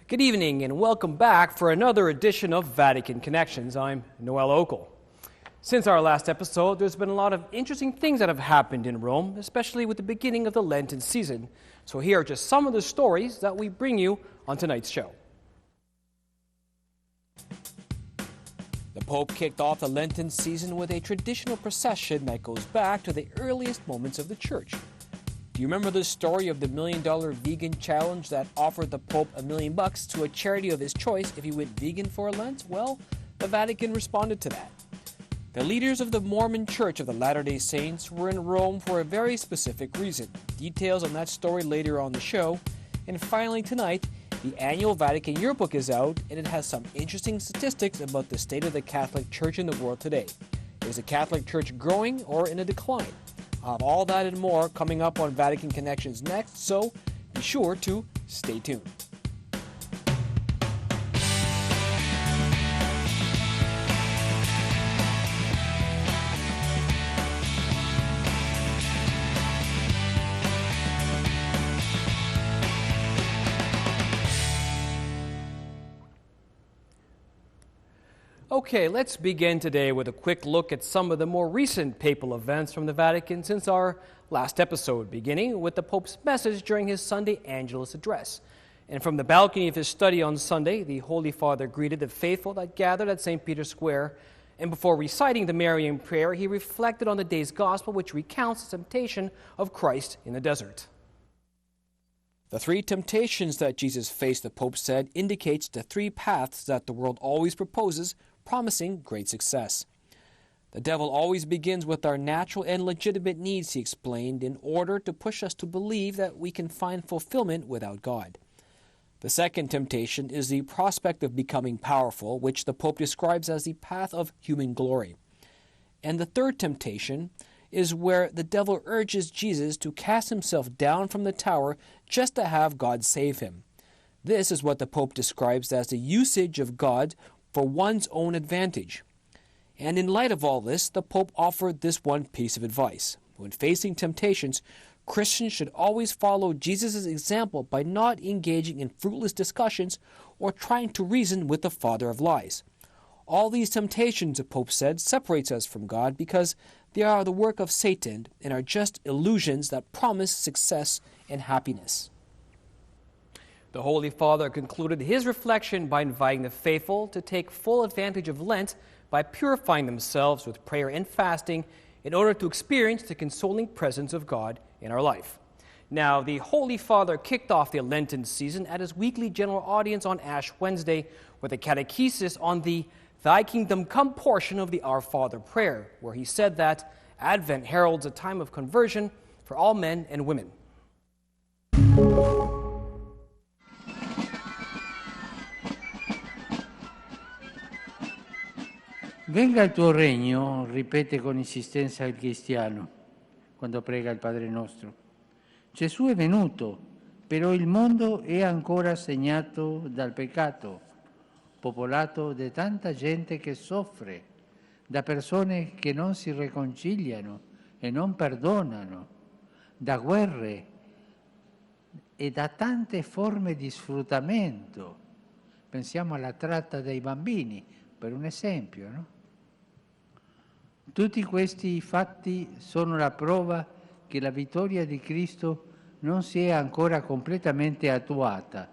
Good evening and welcome back for another edition of Vatican Connections. I'm Noel Okel. Since our last episode, there's been a lot of interesting things that have happened in Rome, especially with the beginning of the Lenten season. So here are just some of the stories that we bring you on tonight's show. The Pope kicked off the Lenten season with a traditional procession that goes back to the earliest moments of the Church. Do you remember the story of the $1 Million Vegan Challenge that offered the Pope $1 million to a charity of his choice if he went vegan for a Lent? Well, the Vatican responded to that. The leaders of the Mormon Church of the Latter-day Saints were in Rome for a very specific reason. Details on that story later on the show. And finally tonight, the annual Vatican Yearbook is out, and it has some interesting statistics about the state of the Catholic Church in the world today. Is the Catholic Church growing or in a decline? I'll have all that and more coming up on Vatican Connections next, so be sure to stay tuned. Okay, let's begin today with a quick look at some of the more recent papal events from the Vatican since our last episode, beginning with the Pope's message during his Sunday Angelus address. And from the balcony of his study on Sunday, the Holy Father greeted the faithful that gathered at St. Peter's Square, and before reciting the Marian prayer, he reflected on the day's gospel, which recounts the temptation of Christ in the desert. The three temptations that Jesus faced, the Pope said, indicates the three paths that the world always proposes, promising great success. The devil always begins with our natural and legitimate needs, he explained, in order to push us to believe that we can find fulfillment without God. The second temptation is the prospect of becoming powerful, which the Pope describes as the path of human glory. And the third temptation is where the devil urges Jesus to cast himself down from the tower just to have God save him. This is what the Pope describes as the usage of God for one's own advantage. And in light of all this, the Pope offered this one piece of advice. When facing temptations, Christians should always follow Jesus' example by not engaging in fruitless discussions or trying to reason with the father of lies. All these temptations, the Pope said, separates us from God because they are the work of Satan and are just illusions that promise success and happiness. The Holy Father concluded his reflection by inviting the faithful to take full advantage of Lent by purifying themselves with prayer and fasting in order to experience the consoling presence of God in our life. Now, the Holy Father kicked off the Lenten season at his weekly general audience on Ash Wednesday with a catechesis on the Thy Kingdom Come portion of the Our Father prayer, where he said that Advent heralds a time of conversion for all men and women. Venga il tuo regno, ripete con insistenza il cristiano quando prega il Padre nostro. Gesù è venuto, però il mondo è ancora segnato dal peccato, popolato da tanta gente che soffre, da persone che non si riconciliano e non perdonano, da guerre e da tante forme di sfruttamento. Pensiamo alla tratta dei bambini, per un esempio, no? Tutti questi fatti sono la prova che la vittoria di Cristo non si è ancora completamente attuata.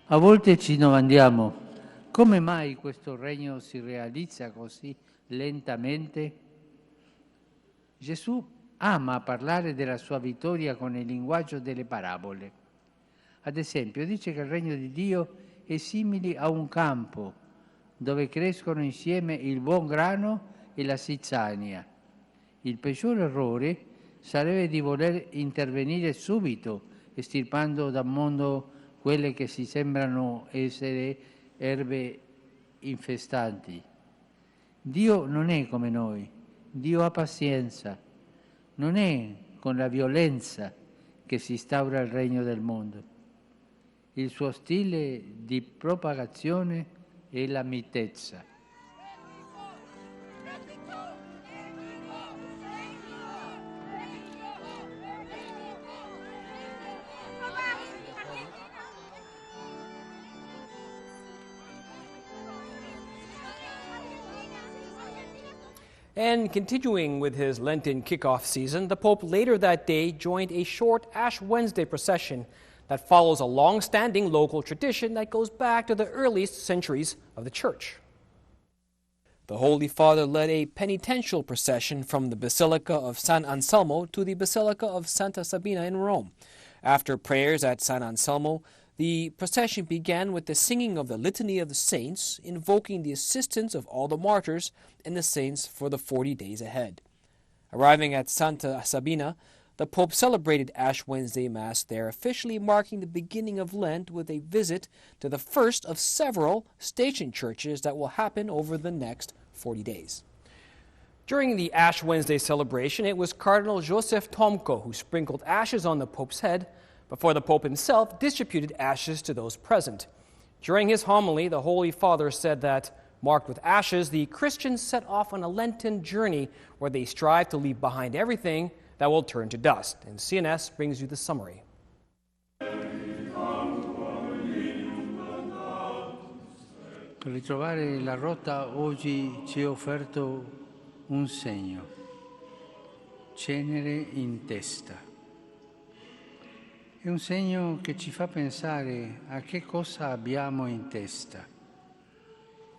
A volte ci domandiamo come mai questo regno si realizza così lentamente. Gesù ama parlare della sua vittoria con il linguaggio delle parabole. Ad esempio, dice che il regno di Dio è simile a un campo dove crescono insieme il buon grano e la zizzania. Il peggior errore sarebbe di voler intervenire subito, estirpando dal mondo quelle che si sembrano essere erbe infestanti. Dio non è come noi, Dio ha pazienza. Non è con la violenza che si instaura il regno del mondo. Il suo stile di propagazione è la mitezza. And continuing with his Lenten kickoff season, the Pope later that day joined a short Ash Wednesday procession that follows a long-standing local tradition that goes back to the earliest centuries of the Church. The Holy Father led a penitential procession from the Basilica of San Anselmo to the Basilica of Santa Sabina in Rome. After prayers at San Anselmo, the procession began with the singing of the Litany of the Saints, invoking the assistance of all the martyrs and the saints for the 40 days ahead. Arriving at Santa Sabina, the Pope celebrated Ash Wednesday Mass there, officially marking the beginning of Lent with a visit to the first of several station churches that will happen over the next 40 days. During the Ash Wednesday celebration, it was Cardinal Joseph Tomko who sprinkled ashes on the Pope's head before the Pope himself distributed ashes to those present. During his homily, the Holy Father said that, marked with ashes, the Christians set off on a Lenten journey where they strive to leave behind everything that will turn to dust. And CNS brings you the summary. Per ritrovare la rotta oggi ci è offerto un segno, cenere in testa. È un segno che ci fa pensare a che cosa abbiamo in testa.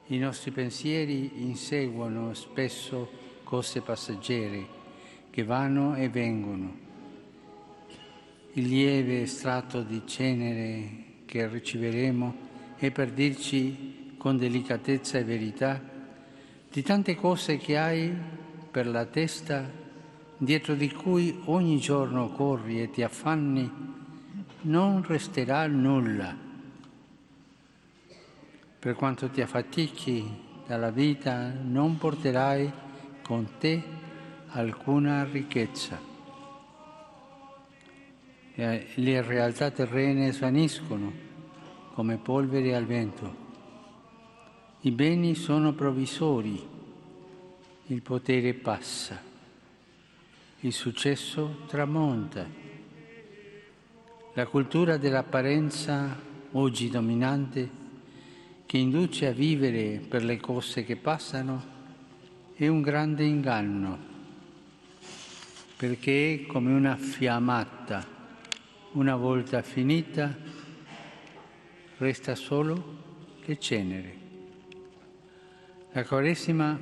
I nostri pensieri inseguono spesso cose passeggere che vanno e vengono. Il lieve estratto di cenere che riceveremo è per dirci con delicatezza e verità di tante cose che hai per la testa, dietro di cui ogni giorno corri e ti affanni, non resterà nulla. Per quanto ti affatichi dalla vita, non porterai con te alcuna ricchezza. Le realtà terrene svaniscono come polvere al vento. I beni sono provvisori, il potere passa, il successo tramonta. La cultura dell'apparenza, oggi dominante, che induce a vivere per le cose che passano, è un grande inganno, perché è come una fiammata, una volta finita, resta solo che cenere. La Quaresima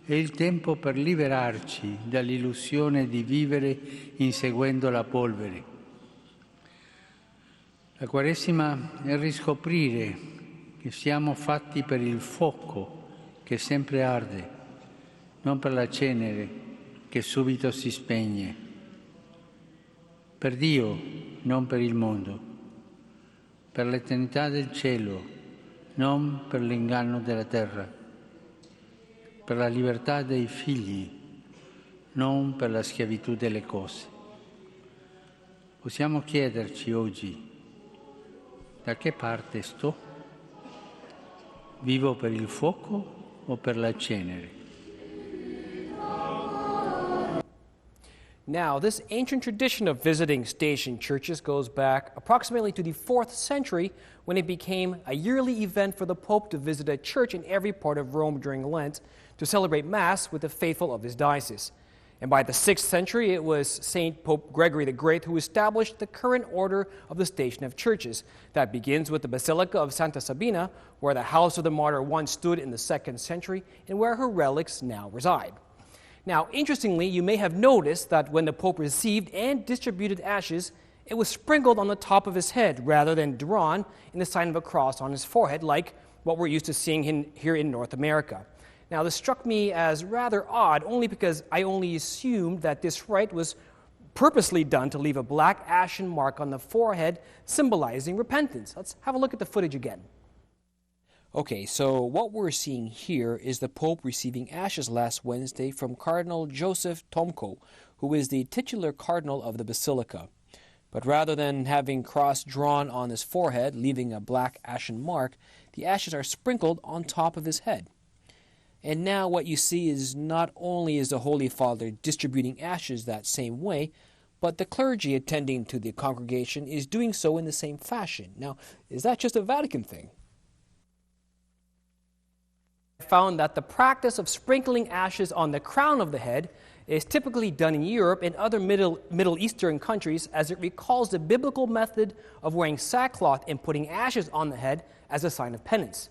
è il tempo per liberarci dall'illusione di vivere inseguendo la polvere. La Quaresima è riscoprire che siamo fatti per il fuoco che sempre arde, non per la cenere che subito si spegne. Per Dio, non per il mondo. Per l'eternità del cielo, non per l'inganno della terra. Per la libertà dei figli, non per la schiavitù delle cose. Possiamo chiederci oggi: da che parte sto? Vivo per il fuoco o per la cenere? Now, this ancient tradition of visiting station churches goes back approximately to the 4th century, when it became a yearly event for the Pope to visit a church in every part of Rome during Lent to celebrate Mass with the faithful of his diocese. And by the 6th century, it was St. Pope Gregory the Great who established the current order of the Station of Churches. That begins with the Basilica of Santa Sabina, where the house of the martyr once stood in the 2nd century and where her relics now reside. Now, interestingly, you may have noticed that when the Pope received and distributed ashes, it was sprinkled on the top of his head rather than drawn in the sign of a cross on his forehead, like what we're used to seeing here in North America. Now, this struck me as rather odd, only because I only assumed that this rite was purposely done to leave a black ashen mark on the forehead, symbolizing repentance. Let's have a look at the footage again. Okay, so what we're seeing here is the Pope receiving ashes last Wednesday from Cardinal Joseph Tomko, who is the titular cardinal of the Basilica. But rather than having cross drawn on his forehead, leaving a black ashen mark, the ashes are sprinkled on top of his head. And now what you see is not only is the Holy Father distributing ashes that same way, but the clergy attending to the congregation is doing so in the same fashion. Now, is that just a Vatican thing? found that the practice of sprinkling ashes on the crown of the head is typically done in Europe and other Middle Eastern countries, as it recalls the biblical method of wearing sackcloth and putting ashes on the head as a sign of penance.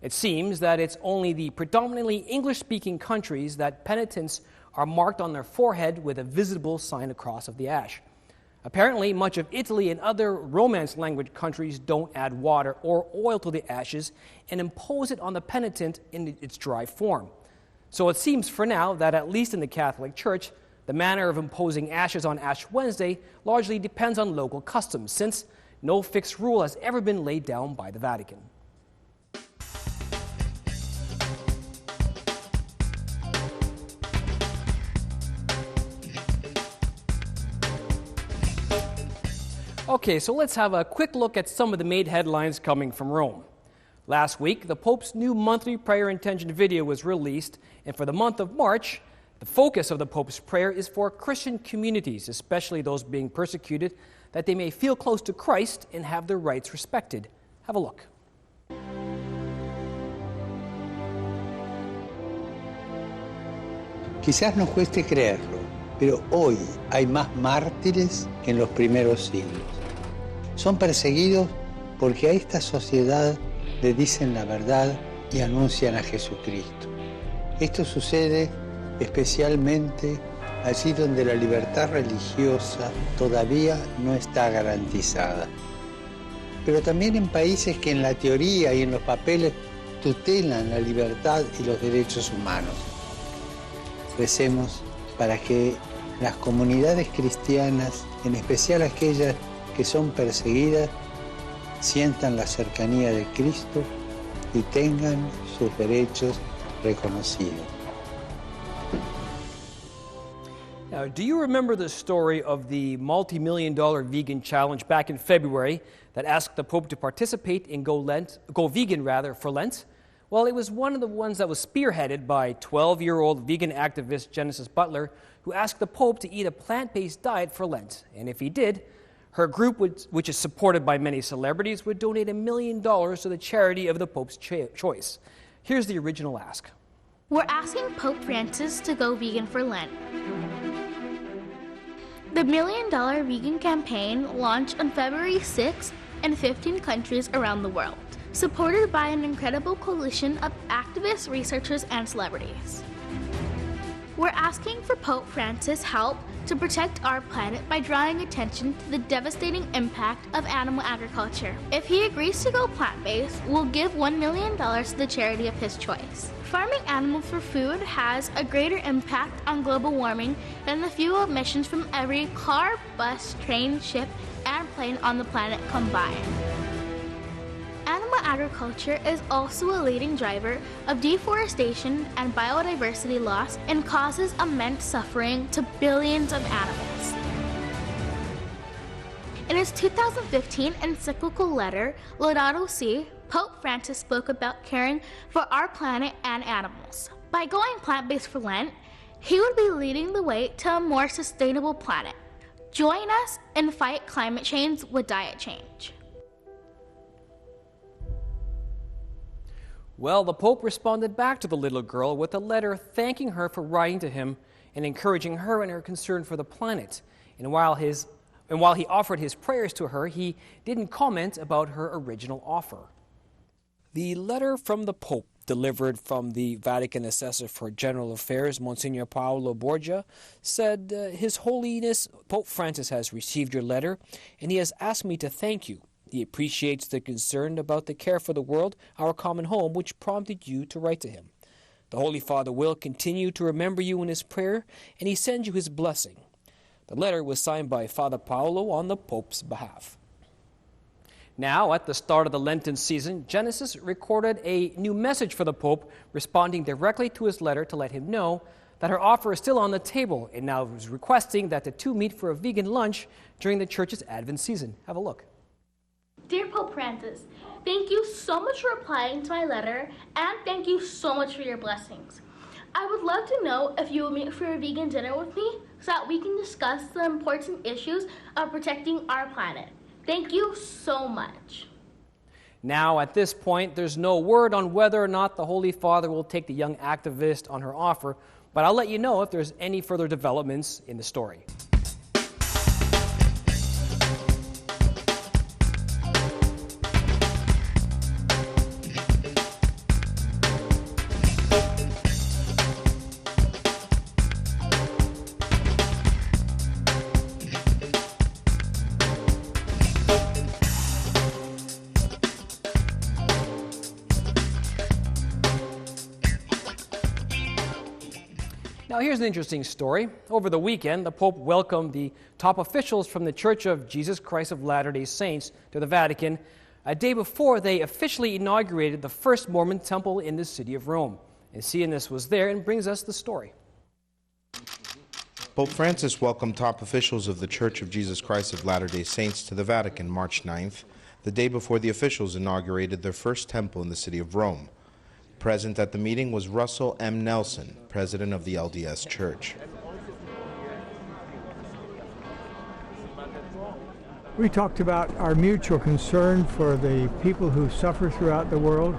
It seems that it's only the predominantly English-speaking countries that penitents are marked on their forehead with a visible sign of cross of the ash. Apparently, much of Italy and other Romance language countries don't add water or oil to the ashes and impose it on the penitent in its dry form. So it seems for now that, at least in the Catholic Church, the manner of imposing ashes on Ash Wednesday largely depends on local customs, since no fixed rule has ever been laid down by the Vatican. Okay, so let's have a quick look at some of the main headlines coming from Rome. Last week, the Pope's new monthly prayer intention video was released, and for the month of March, the focus of the Pope's prayer is for Christian communities, especially those being persecuted, that they may feel close to Christ and have their rights respected. Have a look. Quizás nos cueste creerlo, pero hoy hay más mártires que en los primeros siglos. Son perseguidos porque a esta sociedad le dicen la verdad y anuncian a Jesucristo. Esto sucede especialmente allí donde la libertad religiosa todavía no está garantizada. Pero también en países que en la teoría y en los papeles tutelan la libertad y los derechos humanos. Recemos para que las comunidades cristianas, en especial aquellas que son perseguidas, sientan la cercanía de Cristo y tengan sus derechos reconocidos. Now, do you remember the story of the multi-million-dollar vegan challenge back in February that asked the Pope to participate in go vegan for Lent? Well, it was one of the ones that was spearheaded by 12-year-old vegan activist Genesis Butler, who asked the Pope to eat a plant-based diet for Lent. And if he did, her group, which is supported by many celebrities, would donate $1 million to the charity of the Pope's choice. Here's the original ask. We're asking Pope Francis to go vegan for Lent. The $1 Million Vegan Campaign launched on February 6th in 15 countries around the world, supported by an incredible coalition of activists, researchers, and celebrities. We're asking for Pope Francis' help to protect our planet by drawing attention to the devastating impact of animal agriculture. If he agrees to go plant-based, we'll give $1 million to the charity of his choice. Farming animals for food has a greater impact on global warming than the fuel emissions from every car, bus, train, ship, and plane on the planet combined. Animal agriculture is also a leading driver of deforestation and biodiversity loss and causes immense suffering to billions of animals. In his 2015 encyclical letter, Laudato Si', Pope Francis spoke about caring for our planet and animals. By going plant-based for Lent, he would be leading the way to a more sustainable planet. Join us and fight climate change with diet change. Well, the Pope responded back to the little girl with a letter thanking her for writing to him and encouraging her in her concern for the planet. And while he offered his prayers to her, he didn't comment about her original offer. The letter from the Pope, delivered from the Vatican Assessor for General Affairs, Monsignor Paolo Borgia, said, His Holiness Pope Francis has received your letter, and he has asked me to thank you. He appreciates the concern about the care for the world, our common home, which prompted you to write to him. The Holy Father will continue to remember you in his prayer, and he sends you his blessing. The letter was signed by Father Paolo on the Pope's behalf. Now, at the start of the Lenten season, Genesis recorded a new message for the Pope, responding directly to his letter to let him know that her offer is still on the table, and now is requesting that the two meet for a vegan lunch during the Church's Advent season. Have a look. Dear Pope Francis, thank you so much for replying to my letter, and thank you so much for your blessings. I would love to know if you will meet for a vegan dinner with me so that we can discuss the important issues of protecting our planet. Thank you so much. Now, at this point, there's no word on whether or not the Holy Father will take the young activist on her offer, but I'll let you know if there's any further developments in the story. Now, here's an interesting story. Over the weekend, the Pope welcomed the top officials from the Church of Jesus Christ of Latter-day Saints to the Vatican a day before they officially inaugurated the first Mormon temple in the city of Rome. And CNS was there and brings us the story. Pope Francis welcomed top officials of the Church of Jesus Christ of Latter-day Saints to the Vatican March 9th, the day before the officials inaugurated their first temple in the city of Rome. Present at the meeting was Russell M. Nelson, president of the LDS Church. We talked about our mutual concern for the people who suffer throughout the world.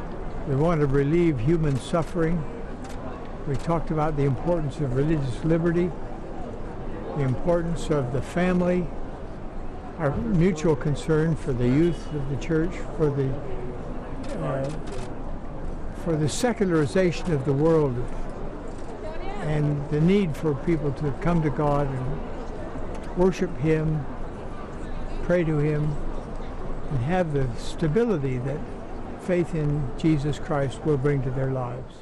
We want to relieve human suffering. We talked about the importance of religious liberty, the importance of the family, our mutual concern for the youth of the church, for the secularization of the world, and the need for people to come to God and worship Him, pray to Him, and have the stability that faith in Jesus Christ will bring to their lives.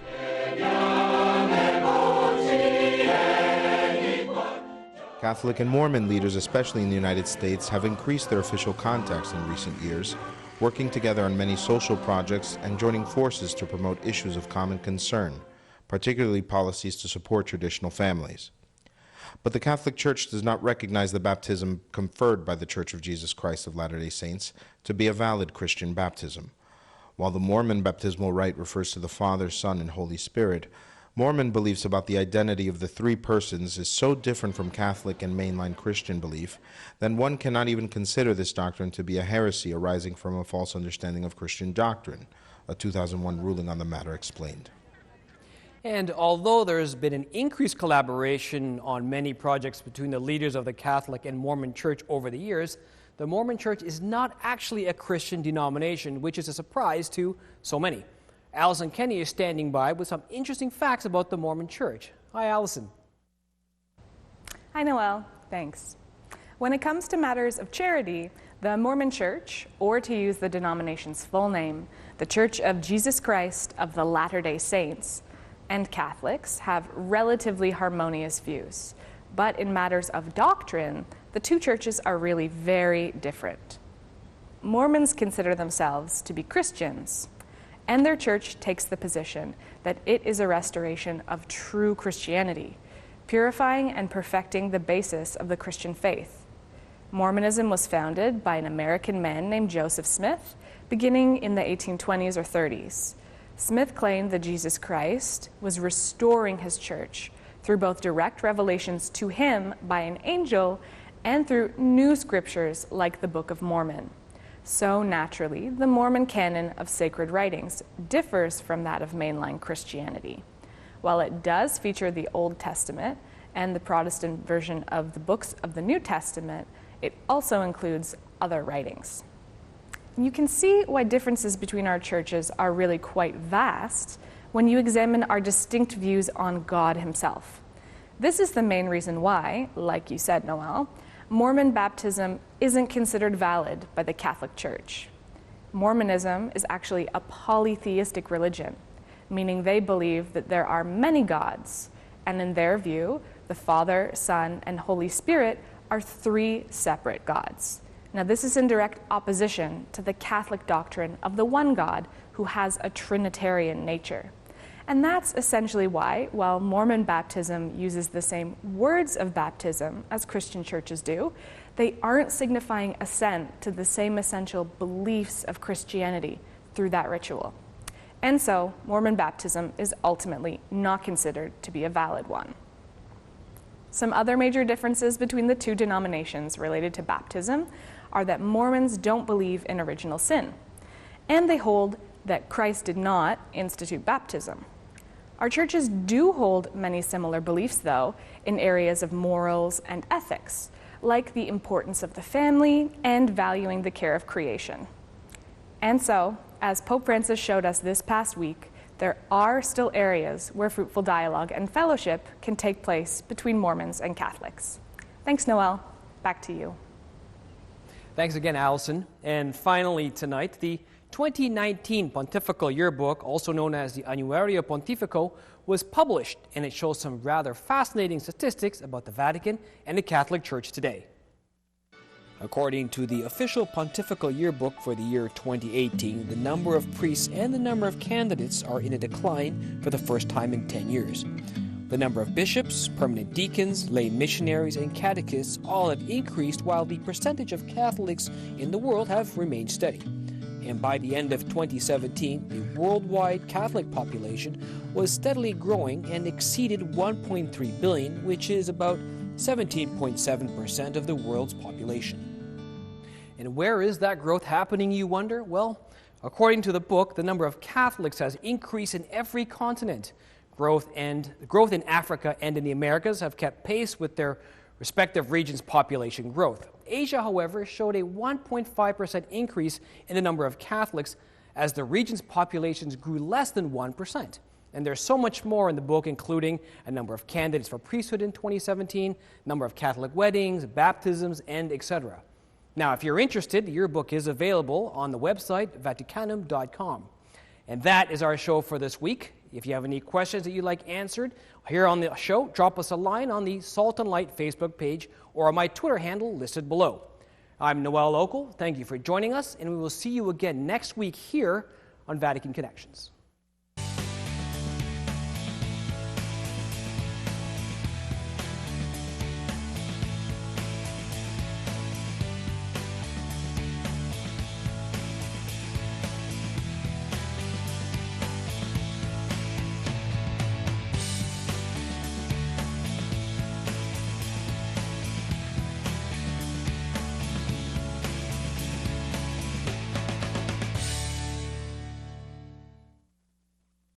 Catholic and Mormon leaders, especially in the United States, have increased their official contacts in recent years, working together on many social projects and joining forces to promote issues of common concern, particularly policies to support traditional families. But the Catholic Church does not recognize the baptism conferred by the Church of Jesus Christ of Latter-day Saints to be a valid Christian baptism. While the Mormon baptismal rite refers to the Father, Son, and Holy Spirit, Mormon beliefs about the identity of the three persons is so different from Catholic and mainline Christian belief that one cannot even consider this doctrine to be a heresy arising from a false understanding of Christian doctrine, a 2001 ruling on the matter explained. And although there's been an increased collaboration on many projects between the leaders of the Catholic and Mormon Church over the years, the Mormon Church is not actually a Christian denomination, which is a surprise to so many. Allison Kenny is standing by with some interesting facts about the Mormon Church. Hi, Allison. Hi, Noel. Thanks. When it comes to matters of charity, the Mormon Church, or to use the denomination's full name, the Church of Jesus Christ of the Latter-day Saints, and Catholics have relatively harmonious views. But in matters of doctrine, the two churches are really very different. Mormons consider themselves to be Christians, and their church takes the position that it is a restoration of true Christianity, purifying and perfecting the basis of the Christian faith. Mormonism was founded by an American man named Joseph Smith, beginning in the 1820s or 30s. Smith claimed that Jesus Christ was restoring his church through both direct revelations to him by an angel and through new scriptures like the Book of Mormon. So naturally, the Mormon canon of sacred writings differs from that of mainline Christianity. While it does feature the Old Testament and the Protestant version of the books of the New Testament, it also includes other writings. You can see why differences between our churches are really quite vast when you examine our distinct views on God Himself. This is the main reason why, like you said, Noel, Mormon baptism isn't considered valid by the Catholic Church. Mormonism is actually a polytheistic religion, meaning they believe that there are many gods, and in their view, the Father, Son, and Holy Spirit are three separate gods. Now, this is in direct opposition to the Catholic doctrine of the one God who has a Trinitarian nature. And that's essentially why, while Mormon baptism uses the same words of baptism as Christian churches do, they aren't signifying assent to the same essential beliefs of Christianity through that ritual. And so, Mormon baptism is ultimately not considered to be a valid one. Some other major differences between the two denominations related to baptism are that Mormons don't believe in original sin. and they hold that Christ did not institute baptism. Our churches do hold many similar beliefs, though, in areas of morals and ethics, like the importance of the family and valuing the care of creation. And so, as Pope Francis showed us this past week, there are still areas where fruitful dialogue and fellowship can take place between Mormons and Catholics. Thanks, Noel. Back to you. Thanks again, Allison. And finally tonight, the 2019 Pontifical Yearbook, also known as the Annuario Pontifico, was published, and it shows some rather fascinating statistics about the Vatican and the Catholic Church today. According to the official Pontifical Yearbook for the year 2018, the number of priests and the number of candidates are in a decline for the first time in 10 years. The number of bishops, permanent deacons, lay missionaries, and catechists all have increased, while the percentage of Catholics in the world have remained steady. And by the end of 2017, the worldwide Catholic population was steadily growing and exceeded 1.3 billion, which is about 17.7% of the world's population. And where is that growth happening, you wonder? Well, according to the book, the number of Catholics has increased in every continent. Growth in Africa and in the Americas have kept pace with their respective regions' population growth. Asia, however, showed a 1.5% increase in the number of Catholics as the region's populations grew less than 1%. And there's so much more in the book, including a number of candidates for priesthood in 2017, number of Catholic weddings, baptisms, and etc. Now, if you're interested, the yearbook is available on the website, vaticanum.com. And that is our show for this week. If you have any questions that you'd like answered here on the show, drop us a line on the Salt and Light Facebook page or on my Twitter handle listed below. I'm Noel Okel. Thank you for joining us, and we will see you again next week here on Vatican Connections.